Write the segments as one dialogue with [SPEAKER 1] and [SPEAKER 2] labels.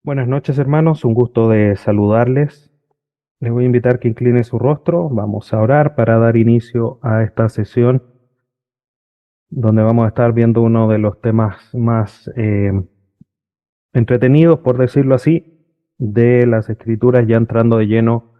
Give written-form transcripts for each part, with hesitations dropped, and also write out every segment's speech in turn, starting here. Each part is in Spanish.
[SPEAKER 1] Buenas noches, hermanos. Un gusto de saludarles. Les voy a invitar que incline su rostro. Vamos a orar para dar inicio a esta sesión donde vamos a estar viendo uno de los temas más entretenidos, por decirlo así, de las Escrituras, ya entrando de lleno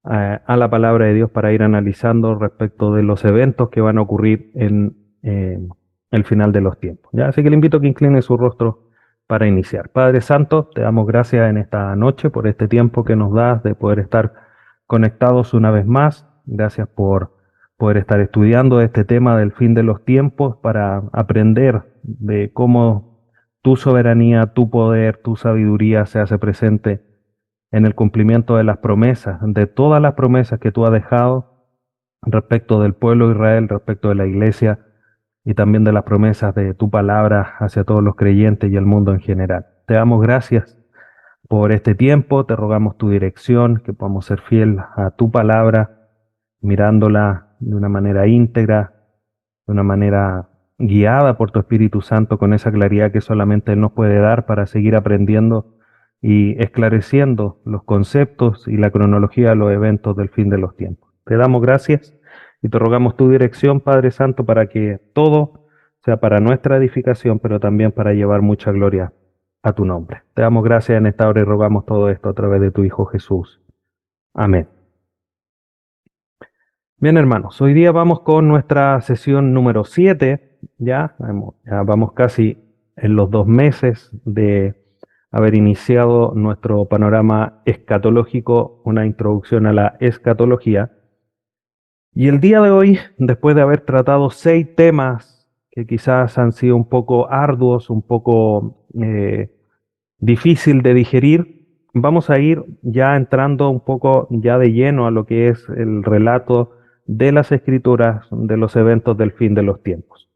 [SPEAKER 1] a la palabra de Dios para ir analizando respecto de los eventos que van a ocurrir en el final de los tiempos. ¿Ya? Así que le invito a que incline su rostro para iniciar. Padre Santo, te damos gracias en esta noche por este tiempo que nos das de poder estar conectados una vez más. Gracias por poder estar estudiando este tema del fin de los tiempos para aprender de cómo tu soberanía, tu poder, tu sabiduría se hace presente en el cumplimiento de las promesas, de todas las promesas que tú has dejado respecto del pueblo de Israel, respecto de la iglesia y también de las promesas de tu palabra hacia todos los creyentes y el mundo en general. Te damos gracias por este tiempo, te rogamos tu dirección, que podamos ser fiel a tu palabra, mirándola de una manera íntegra, de una manera guiada por tu Espíritu Santo con esa claridad que solamente Él nos puede dar para seguir aprendiendo y esclareciendo los conceptos y la cronología de los eventos del fin de los tiempos. Te damos gracias y te rogamos tu dirección, Padre Santo, para que todo sea para nuestra edificación, pero también para llevar mucha gloria a tu nombre. Te damos gracias en esta hora y rogamos todo esto a través de tu Hijo Jesús. Amén. Bien, hermanos, hoy día vamos con nuestra sesión número 7. Ya vamos casi en los 2 meses de haber iniciado nuestro panorama escatológico, una introducción a la escatología. Y el día de hoy, después de haber tratado 6 temas que quizás han sido un poco arduos, un poco difícil de digerir, vamos a ir ya entrando un poco ya de lleno a lo que es el relato de las escrituras de los eventos del fin de los tiempos.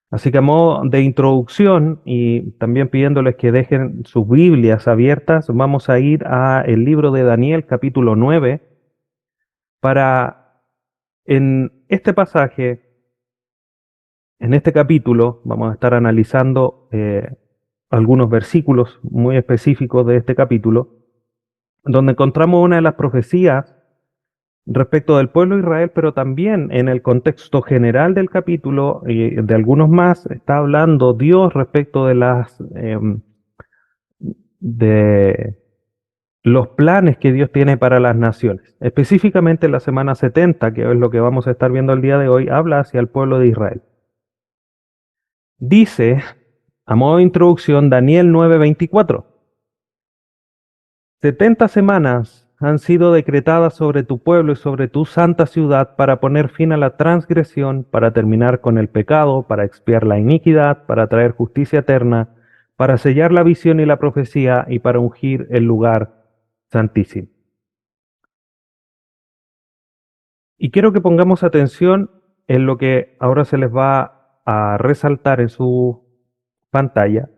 [SPEAKER 1] Así que a modo de introducción y también pidiéndoles que dejen sus Biblias abiertas, vamos a ir a el libro de Daniel capítulo 9 para en este pasaje, en este capítulo, vamos a estar analizando algunos versículos muy específicos de este capítulo, donde encontramos una de las profecías respecto del pueblo de Israel, pero también en el contexto general del capítulo y de algunos más, está hablando Dios respecto de de los planes que Dios tiene para las naciones. Específicamente la semana 70, que es lo que vamos a estar viendo el día de hoy, habla hacia el pueblo de Israel. Dice, a modo de introducción, Daniel 9:24. 70 semanas han sido decretadas sobre tu pueblo y sobre tu santa ciudad para poner fin a la transgresión, para terminar con el pecado, para expiar la iniquidad, para traer justicia eterna, para sellar la visión y la profecía y para ungir el lugar santísimo. Y quiero que pongamos atención en lo que ahora se les va a resaltar en su pantalla,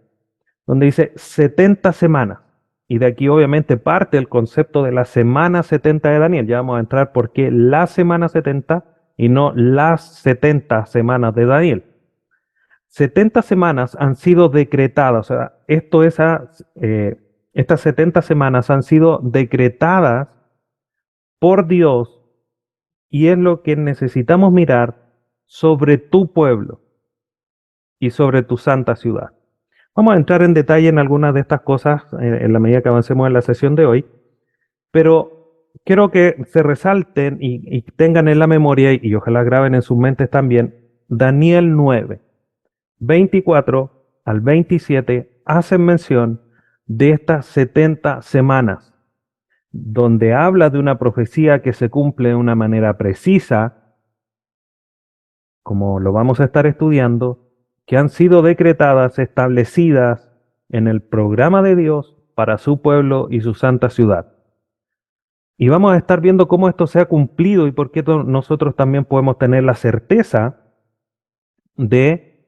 [SPEAKER 1] donde dice 70 semanas. Y de aquí obviamente parte el concepto de la semana 70 de Daniel. Ya vamos a entrar por qué la semana 70 y no las 70 semanas de Daniel. 70 semanas han sido decretadas, o sea, estas 70 semanas han sido decretadas por Dios y es lo que necesitamos mirar sobre tu pueblo y sobre tu santa ciudad. Vamos a entrar en detalle en algunas de estas cosas en la medida que avancemos en la sesión de hoy, pero quiero que se resalten y tengan en la memoria y ojalá graben en sus mentes también Daniel 9, 24 al 27 hacen mención de estas 70 semanas, donde habla de una profecía que se cumple de una manera precisa, como lo vamos a estar estudiando, que han sido decretadas, establecidas en el programa de Dios para su pueblo y su santa ciudad. Y vamos a estar viendo cómo esto se ha cumplido y por qué nosotros también podemos tener la certeza del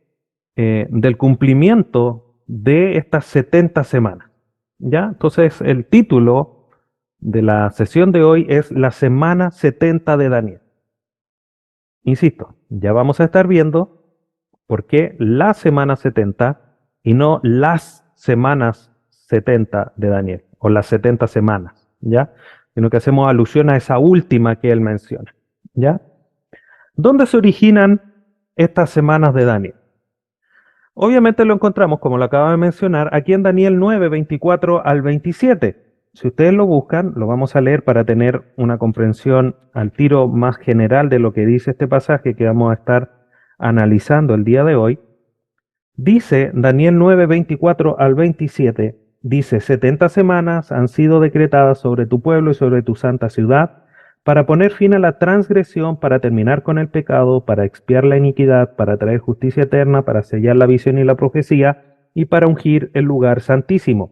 [SPEAKER 1] cumplimiento de estas 70 semanas. ¿Ya? Entonces, el título de la sesión de hoy es la semana 70 de Daniel. Insisto, ya vamos a estar viendo por qué la semana 70 y no las semanas 70 de Daniel, o las 70 semanas, ¿ya? Sino que hacemos alusión a esa última que él menciona, ¿ya? ¿Dónde se originan estas semanas de Daniel? Obviamente lo encontramos, como lo acabo de mencionar, aquí en Daniel 9, 24 al 27. Si ustedes lo buscan, lo vamos a leer para tener una comprensión al tiro más general de lo que dice este pasaje que vamos a estar analizando el día de hoy. Dice Daniel 9, 24 al 27, dice, 70 semanas han sido decretadas sobre tu pueblo y sobre tu santa ciudad, para poner fin a la transgresión, para terminar con el pecado, para expiar la iniquidad, para traer justicia eterna, para sellar la visión y la profecía, y para ungir el lugar santísimo.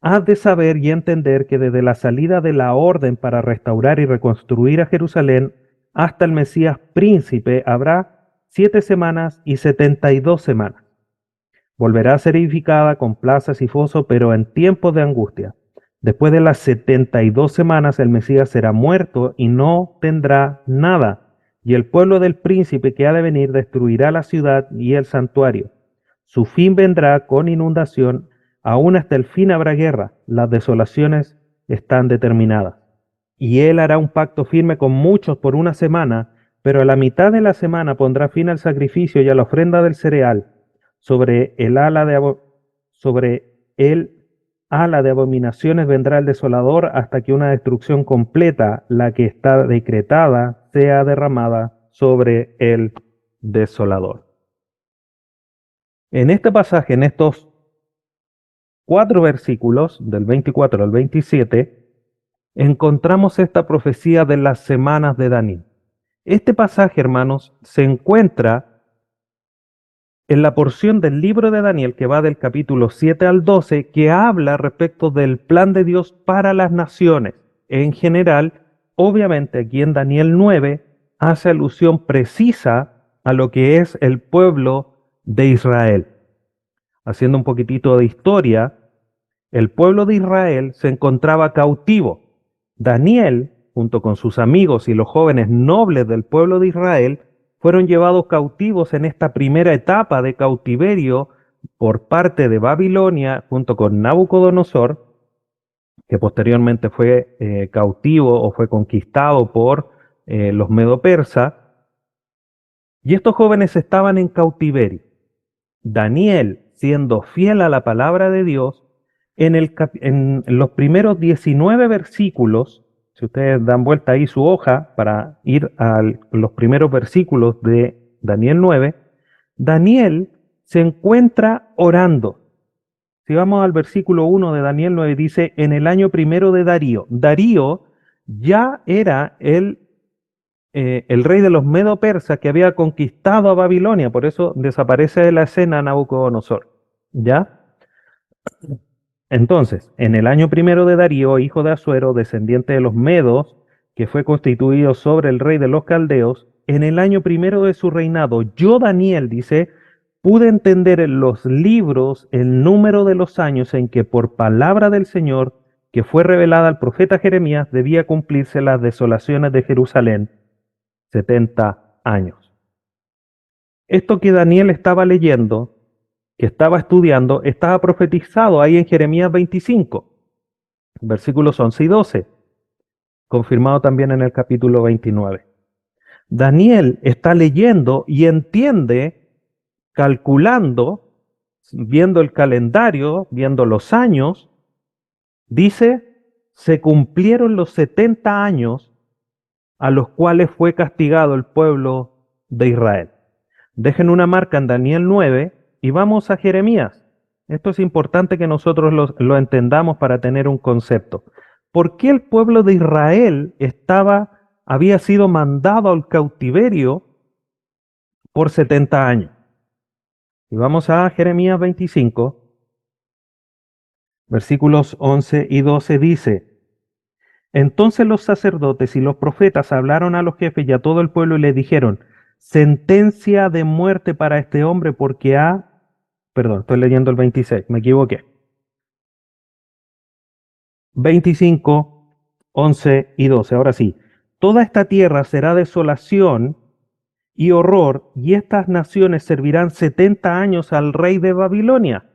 [SPEAKER 1] Has de saber y entender que desde la salida de la orden para restaurar y reconstruir a Jerusalén hasta el Mesías príncipe habrá 7 semanas y 72 semanas. Volverá a ser edificada con plazas y fosos, pero en tiempos de angustia. Después de las 72 semanas el Mesías será muerto y no tendrá nada, y el pueblo del príncipe que ha de venir destruirá la ciudad y el santuario. Su fin vendrá con inundación, aún hasta el fin habrá guerra, las desolaciones están determinadas. Y él hará un pacto firme con muchos por una semana, pero a la mitad de la semana pondrá fin al sacrificio y a la ofrenda del cereal. Sobre el ala de abominaciones vendrá el desolador hasta que una destrucción completa, la que está decretada, sea derramada sobre el desolador. En este pasaje, en estos 4 versículos, del 24 al 27, encontramos esta profecía de las semanas de Daniel. Este pasaje, hermanos, se encuentra en la porción del libro de Daniel que va del capítulo 7 al 12, que habla respecto del plan de Dios para las naciones. En general, obviamente aquí en Daniel 9 hace alusión precisa a lo que es el pueblo de Israel. Haciendo un poquitito de historia, el pueblo de Israel se encontraba cautivo. Daniel, junto con sus amigos y los jóvenes nobles del pueblo de Israel, fueron llevados cautivos en esta primera etapa de cautiverio por parte de Babilonia, junto con Nabucodonosor, que posteriormente fue cautivo o fue conquistado por los medo-persas. Y estos jóvenes estaban en cautiverio. Daniel, siendo fiel a la palabra de Dios, en los primeros 19 versículos, si ustedes dan vuelta ahí su hoja para ir a los primeros versículos de Daniel 9, Daniel se encuentra orando. Si vamos al versículo 1 de Daniel 9, dice, en el año primero de Darío. Darío ya era el rey de los medo-persas que había conquistado a Babilonia, por eso desaparece de la escena Nabucodonosor. ¿Ya? Entonces, en el año primero de Darío, hijo de Asuero, descendiente de los medos, que fue constituido sobre el rey de los caldeos, en el año primero de su reinado, yo, Daniel, dice, pude entender en los libros el número de los años en que por palabra del Señor, que fue revelada al profeta Jeremías, debía cumplirse las desolaciones de Jerusalén, 70 años. Esto que Daniel estaba leyendo, que estaba estudiando, estaba profetizado ahí en Jeremías 25, versículos 11 y 12, confirmado también en el capítulo 29. Daniel está leyendo y entiende, calculando, viendo el calendario, viendo los años, dice, se cumplieron los 70 años a los cuales fue castigado el pueblo de Israel. Dejen una marca en Daniel 9 y vamos a Jeremías. Esto es importante que nosotros lo entendamos para tener un concepto. ¿Por qué el pueblo de Israel había sido mandado al cautiverio por 70 años? Y vamos a Jeremías 25, versículos 11 y 12 dice, entonces los sacerdotes y los profetas hablaron a los jefes y a todo el pueblo y les dijeron, sentencia de muerte para este hombre porque perdón, estoy leyendo el 26, me equivoqué. 25, 11 y 12, ahora sí. Toda esta tierra será desolación y horror, y estas naciones servirán 70 años al rey de Babilonia.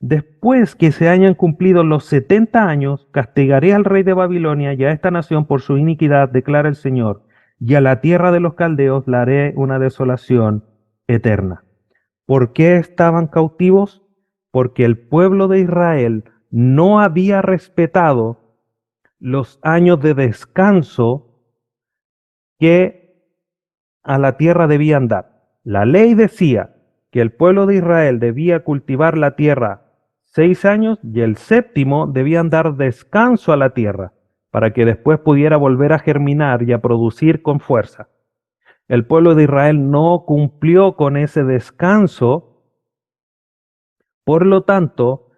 [SPEAKER 1] Después que se hayan cumplido los 70 años, castigaré al rey de Babilonia y a esta nación por su iniquidad, declara el Señor, y a la tierra de los caldeos la haré una desolación eterna. ¿Por qué estaban cautivos? Porque el pueblo de Israel no había respetado los años de descanso que a la tierra debían dar. La ley decía que el pueblo de Israel debía cultivar la tierra 6 años y el séptimo debían dar descanso a la tierra para que después pudiera volver a germinar y a producir con fuerza. El pueblo de Israel no cumplió con ese descanso, por lo tanto,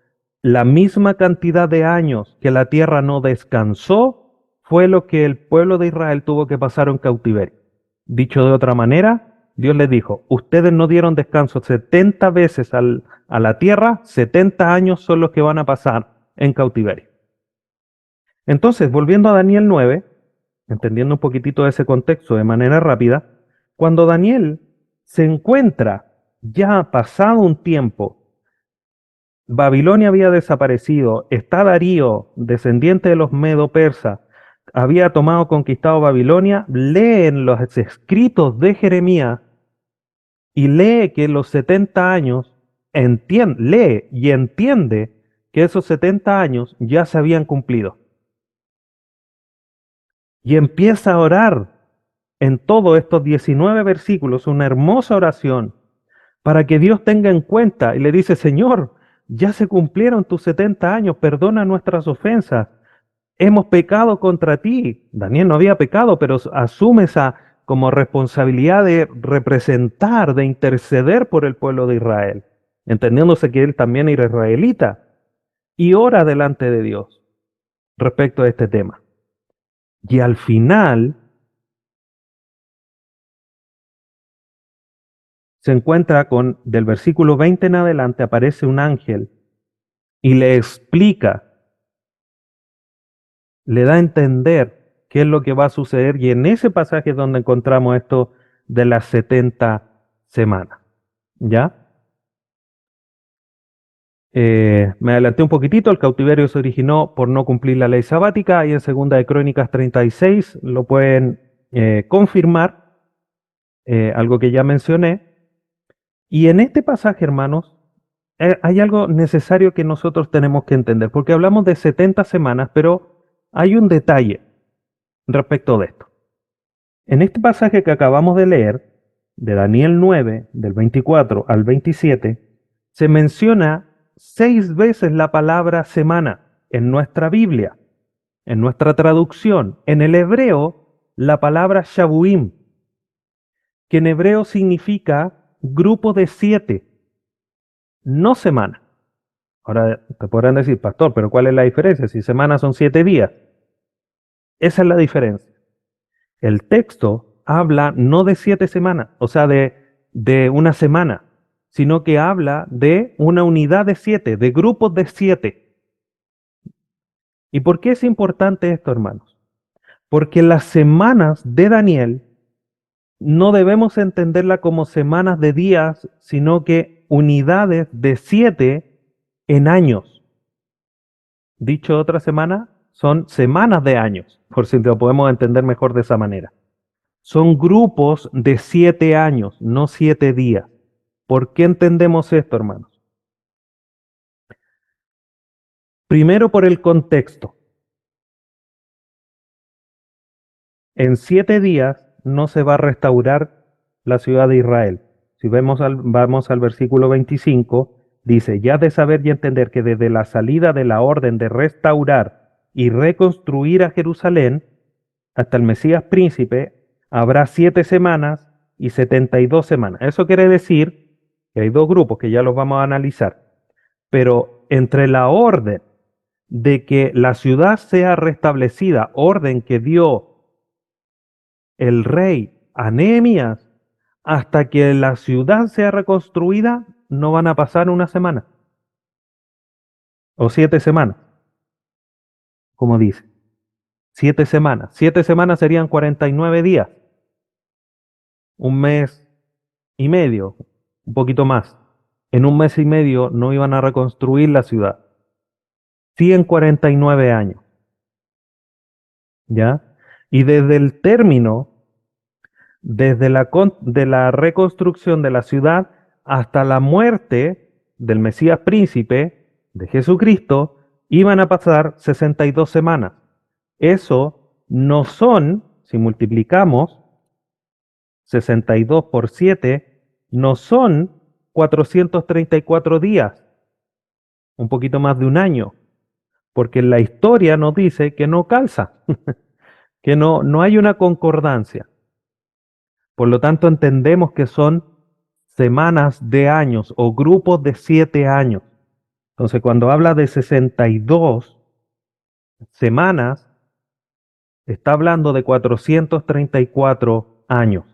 [SPEAKER 1] la misma cantidad de años que la tierra no descansó fue lo que el pueblo de Israel tuvo que pasar en cautiverio. Dicho de otra manera, Dios les dijo, ustedes no dieron descanso 70 veces a la tierra, 70 años son los que van a pasar en cautiverio. Entonces, volviendo a Daniel 9, entendiendo un poquitito ese contexto de manera rápida, cuando Daniel se encuentra ya pasado un tiempo, Babilonia había desaparecido, está Darío, descendiente de los Medo-Persas, había tomado, conquistado Babilonia, leen los escritos de Jeremías y lee que los 70 años, lee y entiende que esos 70 años ya se habían cumplido. Y empieza a orar en todos estos 19 versículos, una hermosa oración, para que Dios tenga en cuenta y le dice, Señor, ya se cumplieron tus 70 años, perdona nuestras ofensas, hemos pecado contra ti. Daniel no había pecado, pero asume esa como responsabilidad de representar, de interceder por el pueblo de Israel, entendiéndose que él también era israelita, y ora delante de Dios respecto a este tema. Y al final se encuentra con, del versículo 20 en adelante, aparece un ángel y le explica, le da a entender qué es lo que va a suceder, y en ese pasaje es donde encontramos esto de las 70 semanas. ¿Ya? Me adelanté un poquitito, el cautiverio se originó por no cumplir la ley sabática, y en Segunda de Crónicas 36 lo pueden confirmar, algo que ya mencioné. Y en este pasaje, hermanos, hay algo necesario que nosotros tenemos que entender, porque hablamos de 70 semanas, pero hay un detalle respecto de esto. En este pasaje que acabamos de leer, de Daniel 9, del 24 al 27, se menciona 6 veces la palabra semana en nuestra Biblia, en nuestra traducción. En el hebreo, la palabra shabuim, que en hebreo significa grupo de 7, no semana. Ahora te podrán decir, pastor, pero ¿cuál es la diferencia? Si semanas son 7 días. Esa es la diferencia. El texto habla no de 7 semanas, o sea, de una semana, sino que habla de una unidad de 7, de grupos de 7. ¿Y por qué es importante esto, hermanos? Porque las semanas de Daniel no debemos entenderla como semanas de días, sino que unidades de 7 en años. Dicho de otra semana, son semanas de años, por si lo podemos entender mejor de esa manera. Son grupos de 7 años, no 7 días. ¿Por qué entendemos esto, hermanos? Primero, por el contexto. En 7 días no se va a restaurar la ciudad de Israel. Si vamos al versículo 25, dice, ya de saber y entender que desde la salida de la orden de restaurar y reconstruir a Jerusalén hasta el Mesías príncipe, habrá 7 semanas y 72 semanas. Eso quiere decir que hay 2 grupos que ya los vamos a analizar. Pero entre la orden de que la ciudad sea restablecida, orden que dio el rey a Nehemías, hasta que la ciudad sea reconstruida, no van a pasar una semana o 7 semanas, como dice. 7 semanas. 7 semanas serían 49 días, un mes y medio, un poquito más. en un mes y medio no iban a reconstruir la ciudad. Sí en 49 años, ¿ya? Y desde el término, de la reconstrucción de la ciudad hasta la muerte del Mesías príncipe de Jesucristo, iban a pasar 62 semanas. Eso no son, si multiplicamos 62 por 7, no son 434 días, un poquito más de un año, porque la historia nos dice que no calza, que no hay una concordancia. Por lo tanto, entendemos que son semanas de años o grupos de 7 años. Entonces, cuando habla de 62 semanas, está hablando de 434 años,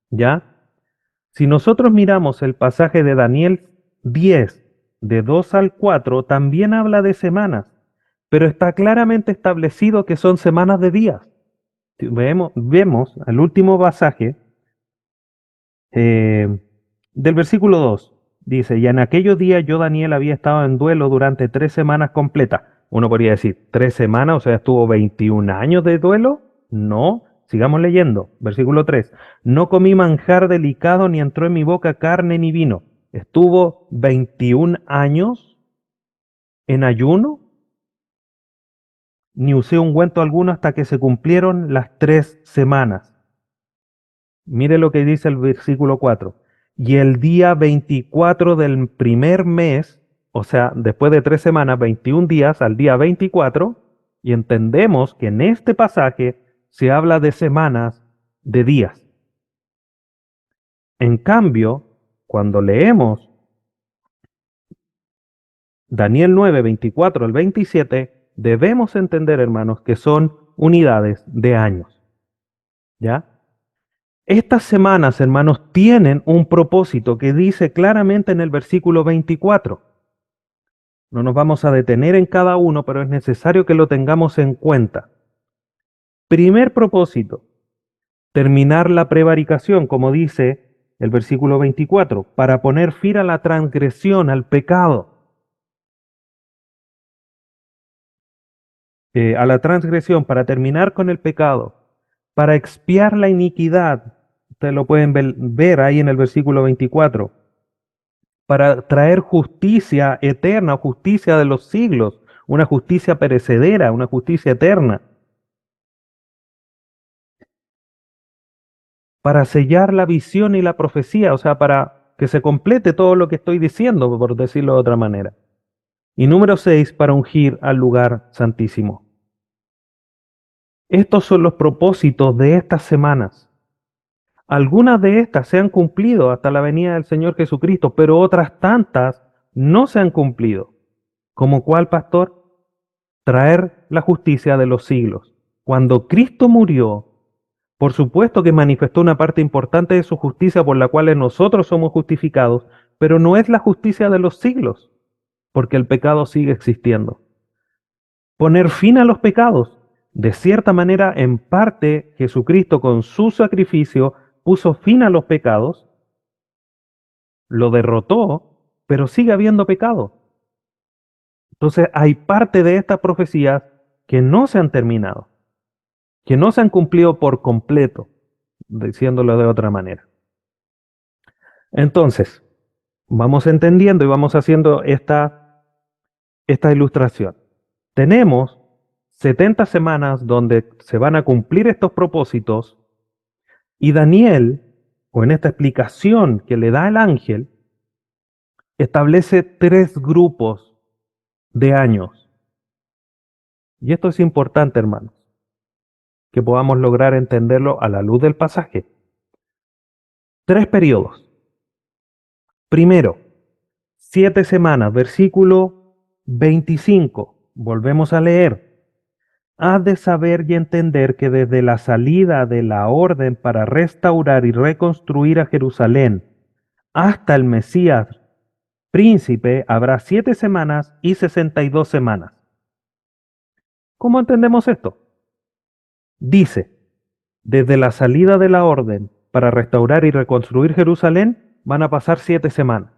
[SPEAKER 1] ¿ya? Si nosotros miramos el pasaje de Daniel 10, de 2 al 4, también habla de semanas, pero está claramente establecido que son semanas de días. Vemos el último pasaje eh, del versículo 2. Dice, y en aquellos días yo, Daniel, había estado en duelo durante 3 semanas completas. Uno podría decir, 3 semanas, o sea, estuvo 21 años de duelo. No, sigamos leyendo. Versículo 3. No comí manjar delicado, ni entró en mi boca carne ni vino. Estuvo 21 años en ayuno, ni usé ungüento alguno hasta que se cumplieron las 3 semanas. Mire lo que dice el versículo 4. Y el día 24 del primer mes, o sea, después de 3 semanas, 21 días al día 24, y entendemos que en este pasaje se habla de semanas, de días. En cambio, cuando leemos Daniel 9, 24 al 27, debemos entender, hermanos, que son unidades de años. ¿Ya? Estas semanas, hermanos, tienen un propósito que dice claramente en el versículo 24. No nos vamos a detener en cada uno, pero es necesario que lo tengamos en cuenta. Primer propósito, terminar la prevaricación, como dice el versículo 24, para poner fin a la transgresión, al pecado. A la transgresión, para terminar con el pecado, para expiar la iniquidad. Ustedes lo pueden ver ahí en el versículo 24. Para traer justicia eterna, justicia de los siglos, una justicia perecedera, una justicia eterna, para sellar la visión y la profecía, o sea, para que se complete todo lo que estoy diciendo, por decirlo de otra manera. Y número 6, para ungir al lugar santísimo. Estos son los propósitos de estas semanas. Algunas de estas se han cumplido hasta la venida del Señor Jesucristo, pero otras tantas no se han cumplido. ¿Como cuál, pastor? Traer la justicia de los siglos. Cuando Cristo murió, por supuesto que manifestó una parte importante de su justicia por la cual nosotros somos justificados, pero no es la justicia de los siglos, porque el pecado sigue existiendo. Poner fin a los pecados. De cierta manera, en parte, Jesucristo con su sacrificio puso fin a los pecados, lo derrotó, pero sigue habiendo pecado. Entonces hay parte de estas profecías que no se han terminado, que no se han cumplido por completo, diciéndolo de otra manera. Entonces, vamos entendiendo y vamos haciendo esta ilustración. Tenemos 70 semanas donde se van a cumplir estos propósitos y Daniel, o en esta explicación que le da el ángel, establece 3 grupos de años. Y esto es importante, hermanos, que podamos lograr entenderlo a la luz del pasaje. 3 periodos. Primero, 7 semanas, versículo 25. Volvemos a leer. Has de saber y entender que desde la salida de la orden para restaurar y reconstruir a Jerusalén hasta el Mesías príncipe habrá 7 semanas y 62 semanas. ¿Cómo entendemos esto? Dice, desde la salida de la orden para restaurar y reconstruir Jerusalén van a pasar 7 semanas.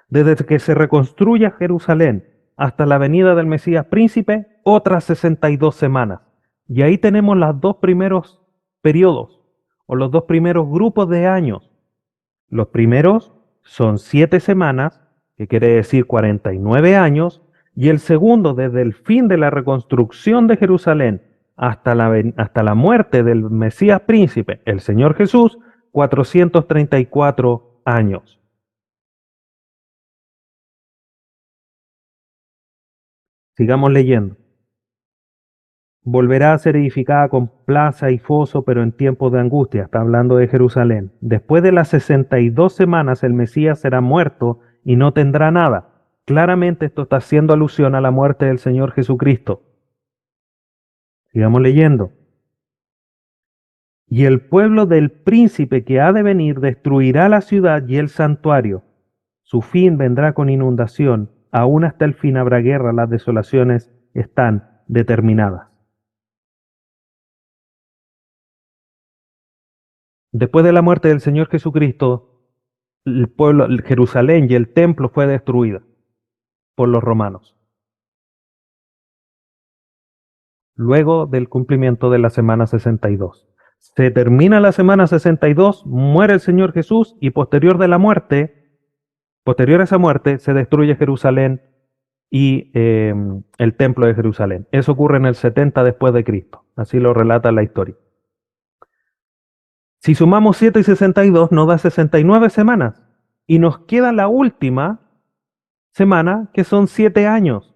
[SPEAKER 1] Desde que se reconstruya Jerusalén hasta la venida del Mesías príncipe, otras 62 semanas. Y ahí tenemos los dos primeros periodos, o los dos primeros grupos de años. Los primeros son 7 semanas, que quiere decir 49 años, y el segundo, desde el fin de la reconstrucción de Jerusalén hasta la muerte del Mesías príncipe, el Señor Jesús, 434 años. Sigamos leyendo. Volverá a ser edificada con plaza y foso, pero en tiempos de angustia. Está hablando de Jerusalén. Después de las 62 semanas, el Mesías será muerto y no tendrá nada. Claramente esto está haciendo alusión a la muerte del Señor Jesucristo. Sigamos leyendo. Y el pueblo del príncipe que ha de venir destruirá la ciudad y el santuario. Su fin vendrá con inundación. Aún hasta el fin habrá guerra. Las desolaciones están determinadas. Después de la muerte del Señor Jesucristo, el pueblo, Jerusalén y el templo fue destruida por los romanos. Luego del cumplimiento de la semana 62. Se termina la semana 62, muere el Señor Jesús y posterior a esa muerte, se destruye Jerusalén y el templo de Jerusalén. Eso ocurre en el 70 después de Cristo. Así lo relata la historia. Si sumamos 7 y 62, nos da 69 semanas. Y nos queda la última semana, que son 7 años.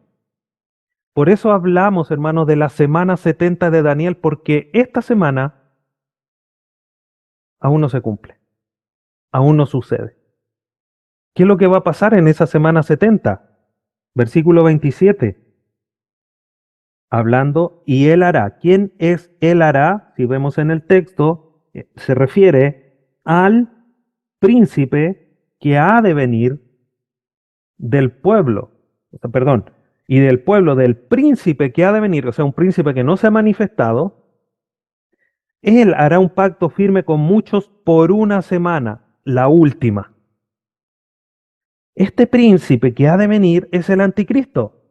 [SPEAKER 1] Por eso hablamos, hermanos, de la semana 70 de Daniel, porque esta semana aún no se cumple, aún no sucede. ¿Qué es lo que va a pasar en esa semana 70? Versículo 27. Hablando, y él hará. ¿Quién es él hará? Si vemos en el texto, se refiere al príncipe que ha de venir del pueblo, perdón, y del pueblo del príncipe que ha de venir, o sea, un príncipe que no se ha manifestado. Él hará un pacto firme con muchos por una semana, la última. Este príncipe que ha de venir es el anticristo.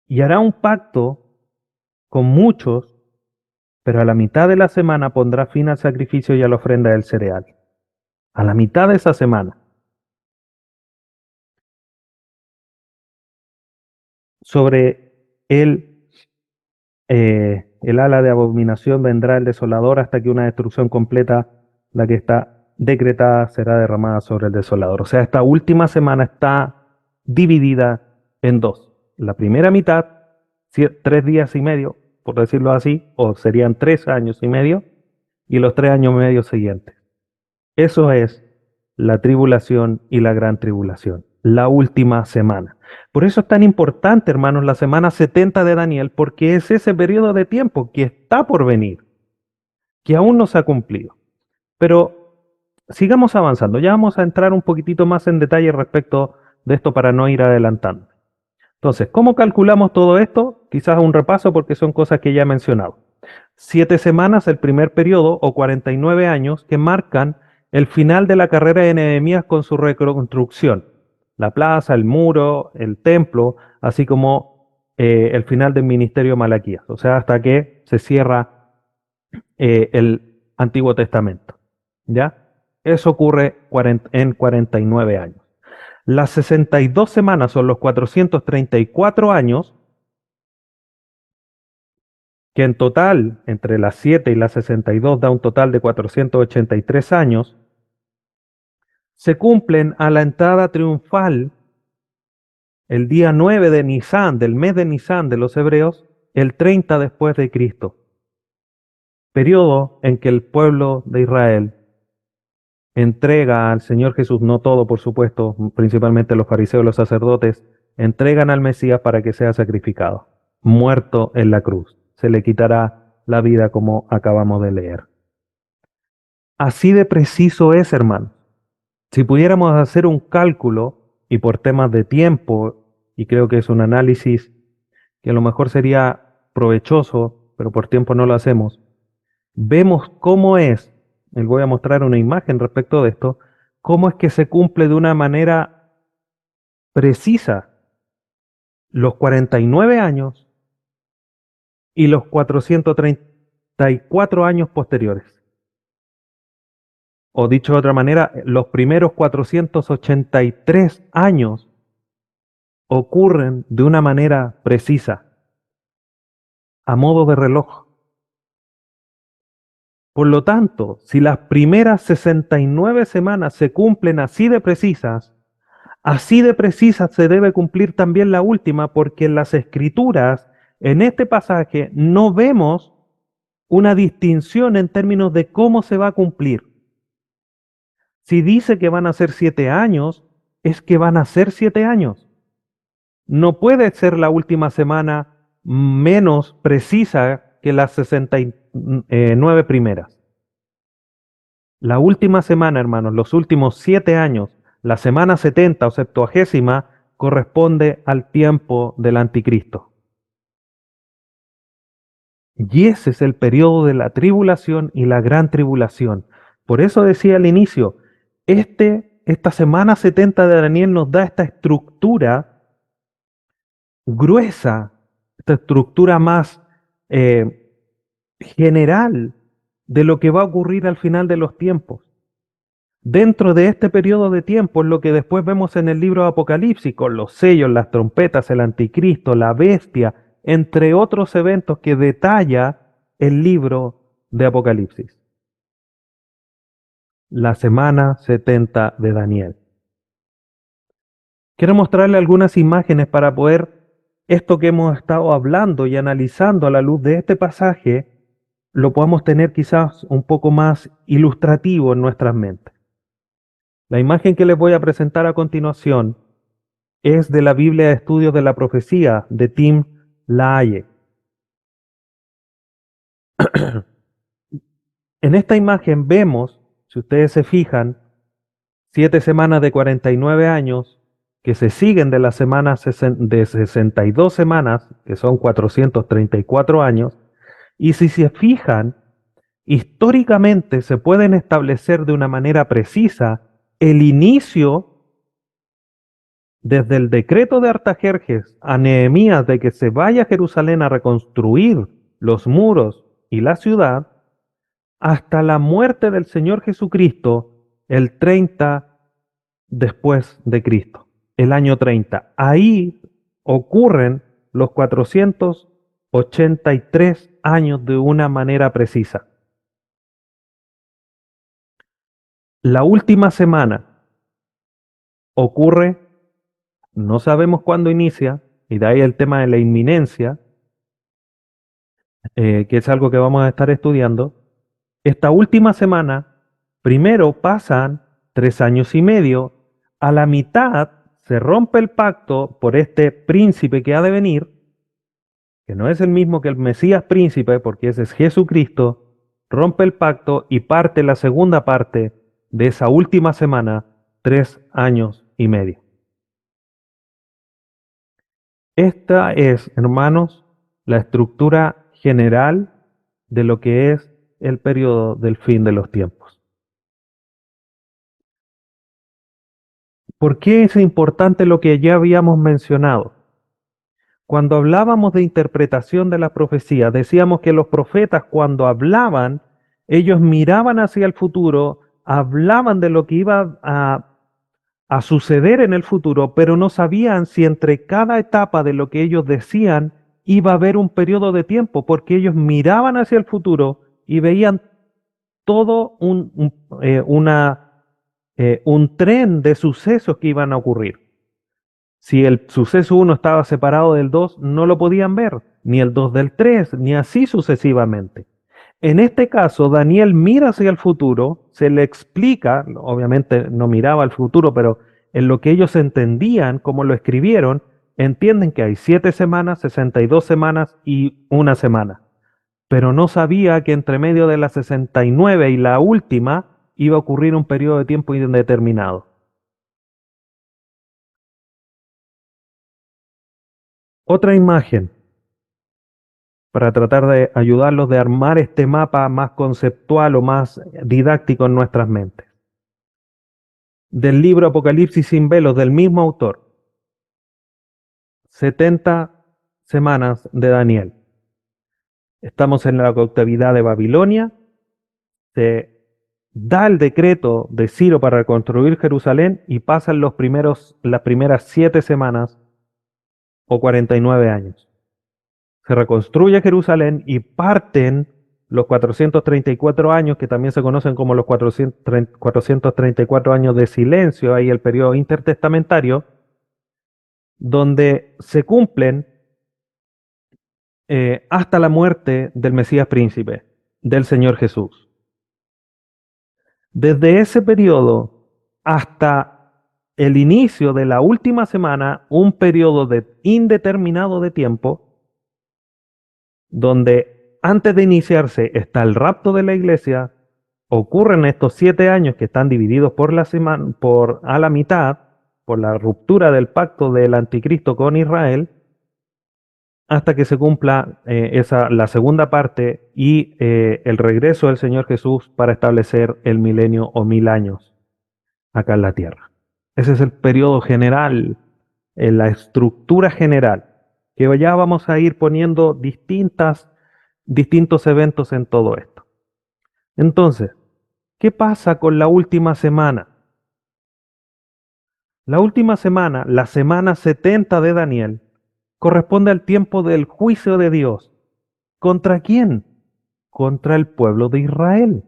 [SPEAKER 1] Y hará un pacto con muchos, pero a la mitad de la semana pondrá fin al sacrificio y a la ofrenda del cereal. A la mitad de esa semana. Sobre él, el ala de abominación vendrá el desolador hasta que una destrucción completa, la que está decretada, será derramada sobre el desolador. O sea, esta última semana está dividida en dos. La primera mitad, 3 días y medio, por decirlo así, o serían 3 años y medio, y los 3 años y medio siguientes. Eso es la tribulación y la gran tribulación, la última semana. Por eso es tan importante, hermanos, la semana 70 de Daniel, porque es ese periodo de tiempo que está por venir, que aún no se ha cumplido. Pero sigamos avanzando, ya vamos a entrar un poquitito más en detalle respecto de esto para no ir adelantando. Entonces, ¿cómo calculamos todo esto? Quizás un repaso porque son cosas que ya he mencionado. 7 semanas, el primer periodo, o 49 años, que marcan el final de la carrera de Nehemías con su reconstrucción. La plaza, el muro, el templo, así como el final del ministerio de Malaquías. O sea, hasta que se cierra el Antiguo Testamento. ¿Ya? Eso ocurre en 49 años. Las 62 semanas son los 434 años, que en total, entre las 7 y las 62, da un total de 483 años, se cumplen a la entrada triunfal el día 9 de Nisan, del mes de Nisan de los hebreos, el 30 después de Cristo, periodo en que el pueblo de Israel entrega al Señor Jesús, no todo por supuesto, principalmente los fariseos y los sacerdotes, entregan al Mesías para que sea sacrificado, muerto en la cruz. Se le quitará la vida como acabamos de leer. Así de preciso es, hermano. Si pudiéramos hacer un cálculo, y por temas de tiempo, y creo que es un análisis que a lo mejor sería provechoso, pero por tiempo no lo hacemos, vemos cómo es, les voy a mostrar una imagen respecto de esto, cómo es que se cumple de una manera precisa los 49 años y los 434 años posteriores. O dicho de otra manera, los primeros 483 años ocurren de una manera precisa, a modo de reloj. Por lo tanto, si las primeras 69 semanas se cumplen así de precisas se debe cumplir también la última, porque en las Escrituras, en este pasaje, no vemos una distinción en términos de cómo se va a cumplir. Si dice que van a ser 7 años, es que van a ser 7 años. No puede ser la última semana menos precisa que las 69 primeras. La última semana, hermanos, los últimos 7 años, la semana 70 o 70, corresponde al tiempo del anticristo. Y ese es el periodo de la tribulación y la gran tribulación. Por eso decía al inicio, esta semana 70 de Daniel nos da esta estructura gruesa, esta estructura más general de lo que va a ocurrir al final de los tiempos. Dentro de este periodo de tiempo es lo que después vemos en el libro de Apocalipsis, con los sellos, las trompetas, el anticristo, la bestia, entre otros eventos que detalla el libro de Apocalipsis. La semana 70 de Daniel. Quiero mostrarle algunas imágenes para poder esto que hemos estado hablando y analizando a la luz de este pasaje, lo podamos tener quizás un poco más ilustrativo en nuestras mentes. La imagen que les voy a presentar a continuación es de la Biblia de Estudios de la Profecía de Tim LaHaye. En esta imagen vemos, si ustedes se fijan, 7 semanas de 49 años que se siguen de las semanas de 62 semanas, que son 434 años, y si se fijan, históricamente se pueden establecer de una manera precisa el inicio desde el decreto de Artajerjes a Nehemías de que se vaya a Jerusalén a reconstruir los muros y la ciudad, hasta la muerte del Señor Jesucristo, el 30 después de Cristo, el año 30. Ahí ocurren los 483 años de una manera precisa. La última semana ocurre, no sabemos cuándo inicia, y de ahí el tema de la inminencia, que es algo que vamos a estar estudiando. Esta última semana, primero pasan 3 años y medio, a la mitad se rompe el pacto por este príncipe que ha de venir, que no es el mismo que el Mesías príncipe, porque ese es Jesucristo, rompe el pacto y parte la segunda parte de esa última semana, 3 años y medio. Esta es, hermanos, la estructura general de lo que es el periodo del fin de los tiempos. ¿Por qué es importante lo que ya habíamos mencionado? Cuando hablábamos de interpretación de la profecía, decíamos que los profetas cuando hablaban, ellos miraban hacia el futuro, hablaban de lo que iba a suceder en el futuro, pero no sabían si entre cada etapa de lo que ellos decían iba a haber un periodo de tiempo, porque ellos miraban hacia el futuro y veían todo un tren de sucesos que iban a ocurrir. Si el suceso 1 estaba separado del 2, no lo podían ver, ni el 2 del 3, ni así sucesivamente. En este caso, Daniel mira hacia el futuro, se le explica, obviamente no miraba al futuro, pero en lo que ellos entendían, como lo escribieron, entienden que hay 7 semanas, 62 semanas y una semana. Pero no sabía que entre medio de la 69 y la última iba a ocurrir un periodo de tiempo indeterminado. Otra imagen para tratar de ayudarlos de armar este mapa más conceptual o más didáctico en nuestras mentes. del libro Apocalipsis sin velos, del mismo autor. 70 semanas de Daniel. Estamos en la cautividad de Babilonia. Se da el decreto de Ciro para reconstruir Jerusalén y pasan las primeras 7 semanas o 49 años. Se reconstruye Jerusalén y parten los 434 años, que también se conocen como los 434 años de silencio, ahí el periodo intertestamentario, donde se cumplen hasta la muerte del Mesías príncipe, del Señor Jesús. Desde ese periodo hasta el inicio de la última semana, un periodo indeterminado de tiempo, donde antes de iniciarse está el rapto de la iglesia, ocurren estos 7 años que están divididos a la mitad, por la ruptura del pacto del anticristo con Israel, hasta que se cumpla la segunda parte y el regreso del Señor Jesús para establecer el milenio o 1000 años acá en la tierra. Ese es el periodo general, la estructura general, que ya vamos a ir poniendo distintos eventos en todo esto. Entonces, ¿qué pasa con la última semana? La última semana, la semana 70 de Daniel, corresponde al tiempo del juicio de Dios. ¿Contra quién? Contra el pueblo de Israel.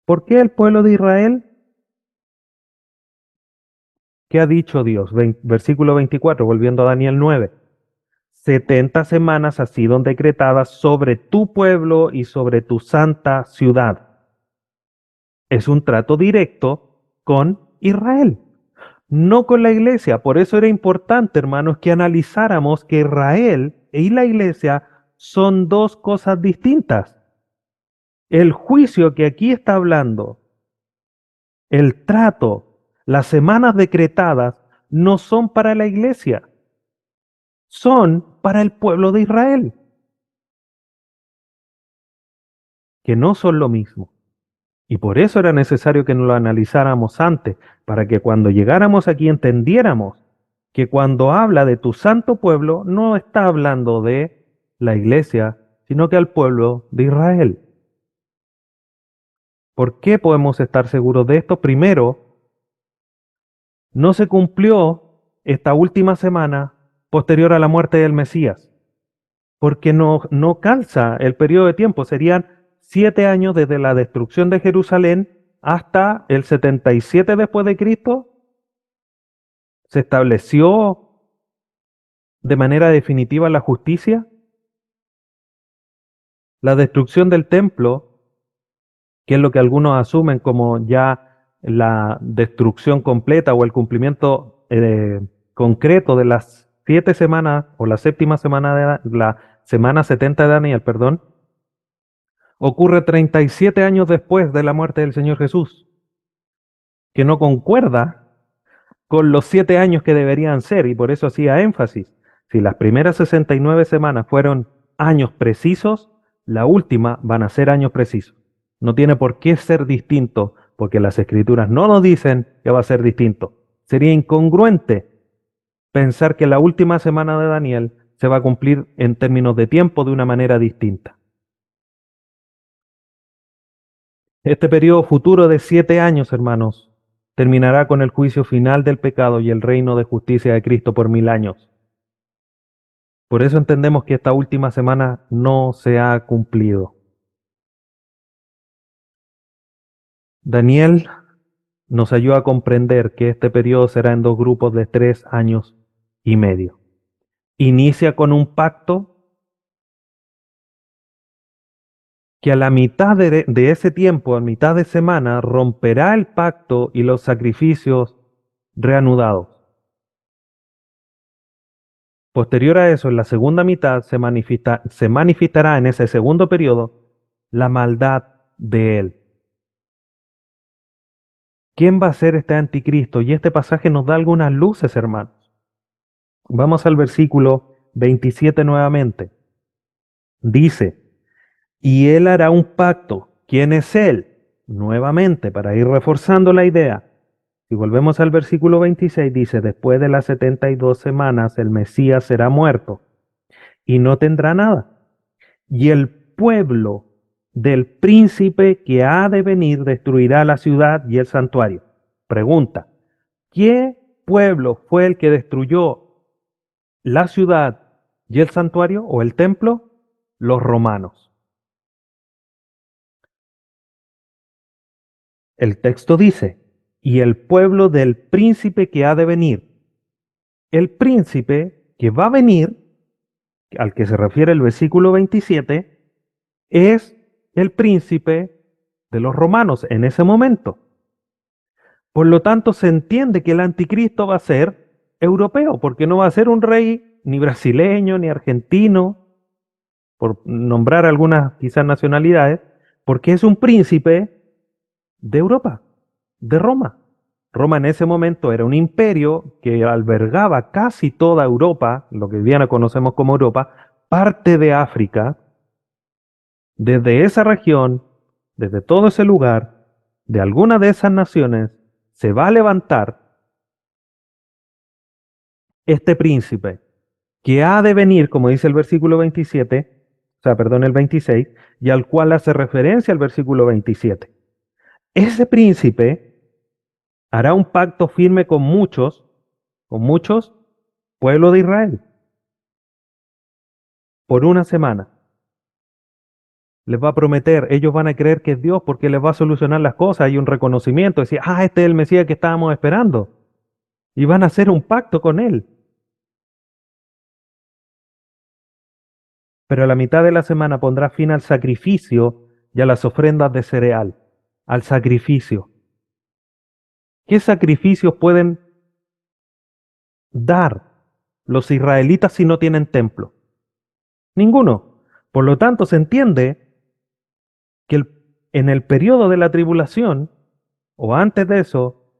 [SPEAKER 1] ¿Por qué el pueblo de Israel? ¿Qué ha dicho Dios? Versículo 24, volviendo a Daniel 9. 70 semanas han sido decretadas sobre tu pueblo y sobre tu santa ciudad. Es un trato directo con Israel, no con la iglesia. Por eso era importante, hermanos, que analizáramos que Israel y la iglesia son dos cosas distintas. El juicio que aquí está hablando, el trato, las semanas decretadas, no son para la iglesia, son para el pueblo de Israel, que no son lo mismo. Y por eso era necesario que nos lo analizáramos antes, para que cuando llegáramos aquí entendiéramos que cuando habla de tu santo pueblo, no está hablando de la iglesia, sino que al pueblo de Israel. ¿Por qué podemos estar seguros de esto? Primero, no se cumplió esta última semana posterior a la muerte del Mesías, porque no calza el periodo de tiempo. Serían 7 años desde la destrucción de Jerusalén hasta el 77 después de Cristo. Se estableció de manera definitiva la justicia. La destrucción del templo, que es lo que algunos asumen como ya la destrucción completa o el cumplimiento concreto de las 7 semanas o la séptima semana de la semana 70 de Daniel, perdón, ocurre 37 años después de la muerte del Señor Jesús, que no concuerda con los 7 años que deberían ser, y por eso hacía énfasis. Si las primeras 69 semanas fueron años precisos, la última van a ser años precisos. No tiene por qué ser distinto, porque las escrituras no nos dicen que va a ser distinto. Sería incongruente pensar que la última semana de Daniel se va a cumplir en términos de tiempo de una manera distinta. Este periodo futuro de 7 años, hermanos, terminará con el juicio final del pecado y el reino de justicia de Cristo por 1000 años. Por eso entendemos que esta última semana no se ha cumplido. Daniel nos ayuda a comprender que este periodo será en 2 grupos de 3 años y medio. Inicia con un pacto que a la mitad de ese tiempo, a mitad de semana, romperá el pacto y los sacrificios reanudados. Posterior a eso, en la segunda mitad se manifestará en ese segundo periodo la maldad de él. ¿Quién va a ser este anticristo? Y este pasaje nos da algunas luces, hermanos. Vamos al versículo 27 nuevamente. Dice, y él hará un pacto. ¿Quién es él? Nuevamente, para ir reforzando la idea. Si volvemos al versículo 26, dice, después de las 72 semanas el Mesías será muerto y no tendrá nada. Y el pueblo del príncipe que ha de venir destruirá la ciudad y el santuario. Pregunta, ¿qué pueblo fue el que destruyó la ciudad y el santuario o el templo? Los romanos. El texto dice, y el pueblo del príncipe que ha de venir. El príncipe que va a venir, al que se refiere el versículo 27, es el príncipe de los romanos en ese momento. Por lo tanto, se entiende que el anticristo va a ser europeo, porque no va a ser un rey ni brasileño ni argentino, por nombrar algunas quizás nacionalidades, porque es un príncipe de Europa, de Roma. Roma en ese momento era un imperio que albergaba casi toda Europa, lo que hoy día conocemos como Europa, parte de África. Desde esa región, desde todo ese lugar, de alguna de esas naciones, se va a levantar este príncipe que ha de venir, como dice el versículo 27, o sea, perdón, el 26, y al cual hace referencia el versículo 27. Ese príncipe hará un pacto firme con muchos pueblos de Israel, por una semana. Les va a prometer, ellos van a creer que es Dios porque les va a solucionar las cosas, hay un reconocimiento, decir, este es el Mesías que estábamos esperando. Y van a hacer un pacto con él. Pero a la mitad de la semana pondrá fin al sacrificio y a las ofrendas de cereal. Al sacrificio. ¿Qué sacrificios pueden dar los israelitas si no tienen templo? Ninguno. Por lo tanto, se entiende que en el periodo de la tribulación, o antes de eso,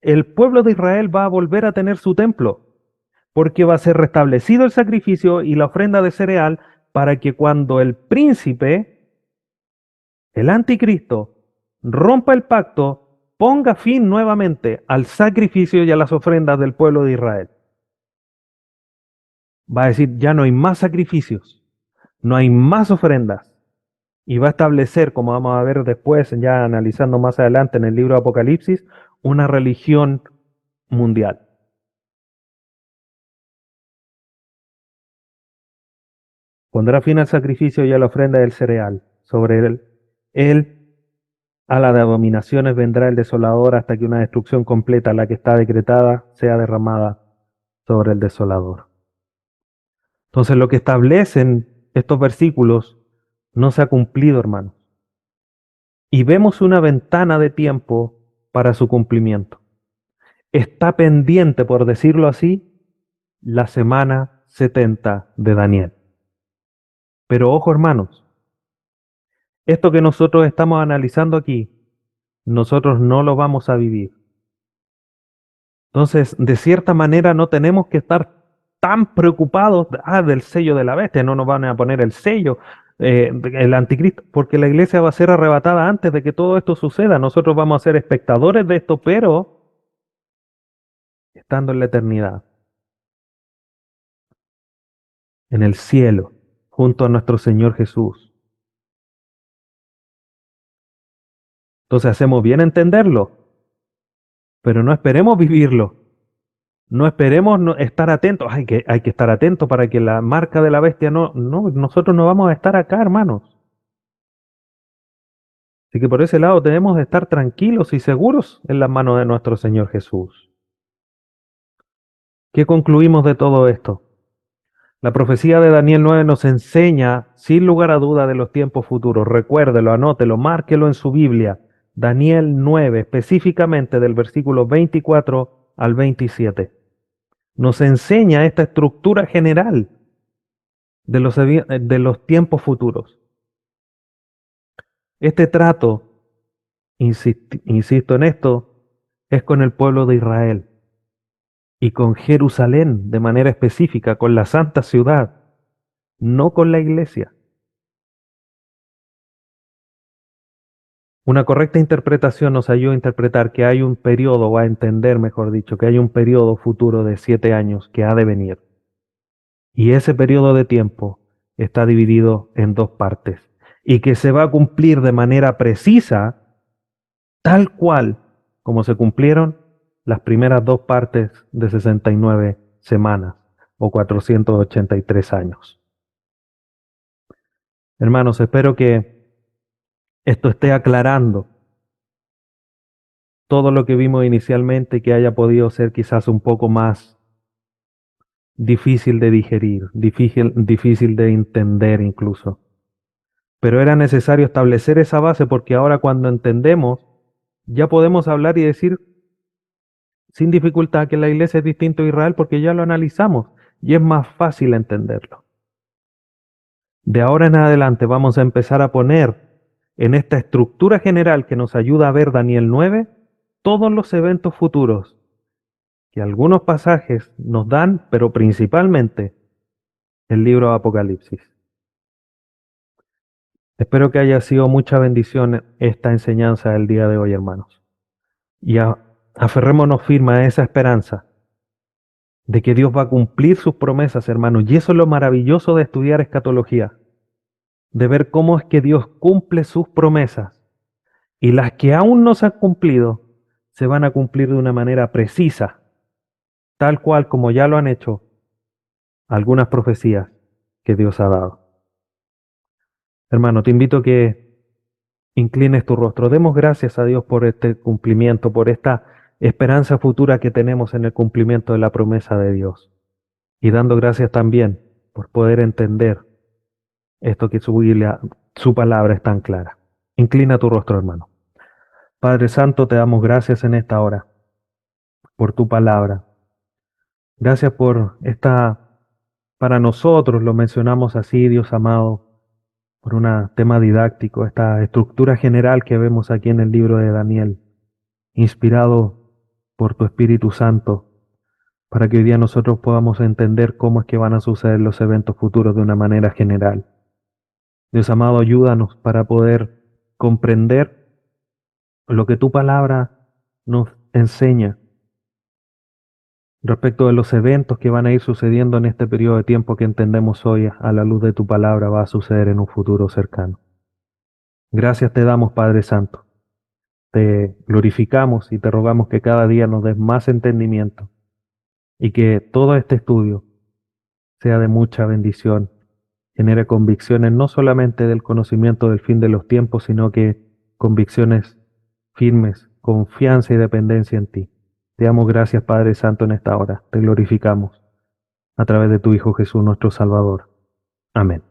[SPEAKER 1] el pueblo de Israel va a volver a tener su templo, porque va a ser restablecido el sacrificio y la ofrenda de cereal para que cuando el príncipe, el anticristo, rompa el pacto, ponga fin nuevamente al sacrificio y a las ofrendas del pueblo de Israel. Va a decir, ya no hay más sacrificios, no hay más ofrendas. Y va a establecer, como vamos a ver después, ya analizando más adelante en el libro de Apocalipsis, una religión mundial. Pondrá fin al sacrificio y a la ofrenda del cereal. Sobre él a las abominaciones vendrá el desolador hasta que una destrucción completa, la que está decretada, sea derramada sobre el desolador. Entonces lo que establecen estos versículos no se ha cumplido, hermanos. Y vemos una ventana de tiempo para su cumplimiento. Está pendiente, por decirlo así, la semana 70 de Daniel. Pero ojo, hermanos, esto que nosotros estamos analizando aquí, nosotros no lo vamos a vivir. Entonces, de cierta manera, no tenemos que estar tan preocupados del sello de la bestia, no nos van a poner el sello, el anticristo, porque la iglesia va a ser arrebatada antes de que todo esto suceda. Nosotros vamos a ser espectadores de esto, pero estando en la eternidad, en el cielo, junto a nuestro Señor Jesús. Entonces hacemos bien entenderlo, pero no esperemos vivirlo. No esperemos estar atentos. Hay que estar atentos para que la marca de la bestia nosotros no vamos a estar acá, hermanos. Así que por ese lado debemos de estar tranquilos y seguros en las manos de nuestro Señor Jesús. ¿Qué concluimos de todo esto? La profecía de Daniel 9 nos enseña, sin lugar a duda, de los tiempos futuros. Recuérdelo, anótelo, márquelo en su Biblia. Daniel 9, específicamente del versículo 24 al 27. Nos enseña esta estructura general de los tiempos futuros. Este trato, insisto en esto, es con el pueblo de Israel y con Jerusalén de manera específica, con la santa ciudad, no con la iglesia. Una correcta interpretación nos ayuda a interpretar que hay un periodo, o a entender, mejor dicho, que hay un periodo futuro de 7 años que ha de venir. Y ese periodo de tiempo está dividido en dos partes y que se va a cumplir de manera precisa, tal cual como se cumplieron las primeras dos partes de 69 semanas o 483 años. Hermanos, espero que esto esté aclarando todo lo que vimos inicialmente, que haya podido ser quizás un poco más difícil de digerir, difícil de entender incluso. Pero era necesario establecer esa base porque ahora cuando entendemos, ya podemos hablar y decir sin dificultad que la iglesia es distinto a Israel porque ya lo analizamos y es más fácil entenderlo. De ahora en adelante vamos a empezar a poner en esta estructura general que nos ayuda a ver Daniel 9 todos los eventos futuros que algunos pasajes nos dan, pero principalmente el libro de Apocalipsis. Espero que haya sido mucha bendición esta enseñanza del día de hoy, hermanos. Y aferrémonos firme a esa esperanza de que Dios va a cumplir sus promesas, hermanos. Y eso es lo maravilloso de estudiar escatología, de ver cómo es que Dios cumple sus promesas. Y las que aún no se han cumplido, se van a cumplir de una manera precisa, tal cual como ya lo han hecho algunas profecías que Dios ha dado. Hermano, te invito a que inclines tu rostro. Demos gracias a Dios por este cumplimiento, por esta esperanza futura que tenemos en el cumplimiento de la promesa de Dios. Y dando gracias también por poder entender esto que su Biblia, su palabra es tan clara. Inclina tu rostro, hermano. Padre Santo, te damos gracias en esta hora por tu palabra. Gracias por esta, para nosotros lo mencionamos así, Dios amado, por un tema didáctico, esta estructura general que vemos aquí en el libro de Daniel, inspirado por tu Espíritu Santo, para que hoy día nosotros podamos entender cómo es que van a suceder los eventos futuros de una manera general. Dios amado, ayúdanos para poder comprender lo que tu palabra nos enseña respecto de los eventos que van a ir sucediendo en este periodo de tiempo que entendemos hoy a la luz de tu palabra va a suceder en un futuro cercano. Gracias te damos, Padre Santo. Te glorificamos y te rogamos que cada día nos des más entendimiento y que todo este estudio sea de mucha bendición, genere convicciones no solamente del conocimiento del fin de los tiempos, sino que convicciones firmes, confianza y dependencia en ti. Te damos gracias, Padre Santo, en esta hora. Te glorificamos a través de tu Hijo Jesús, nuestro Salvador. Amén.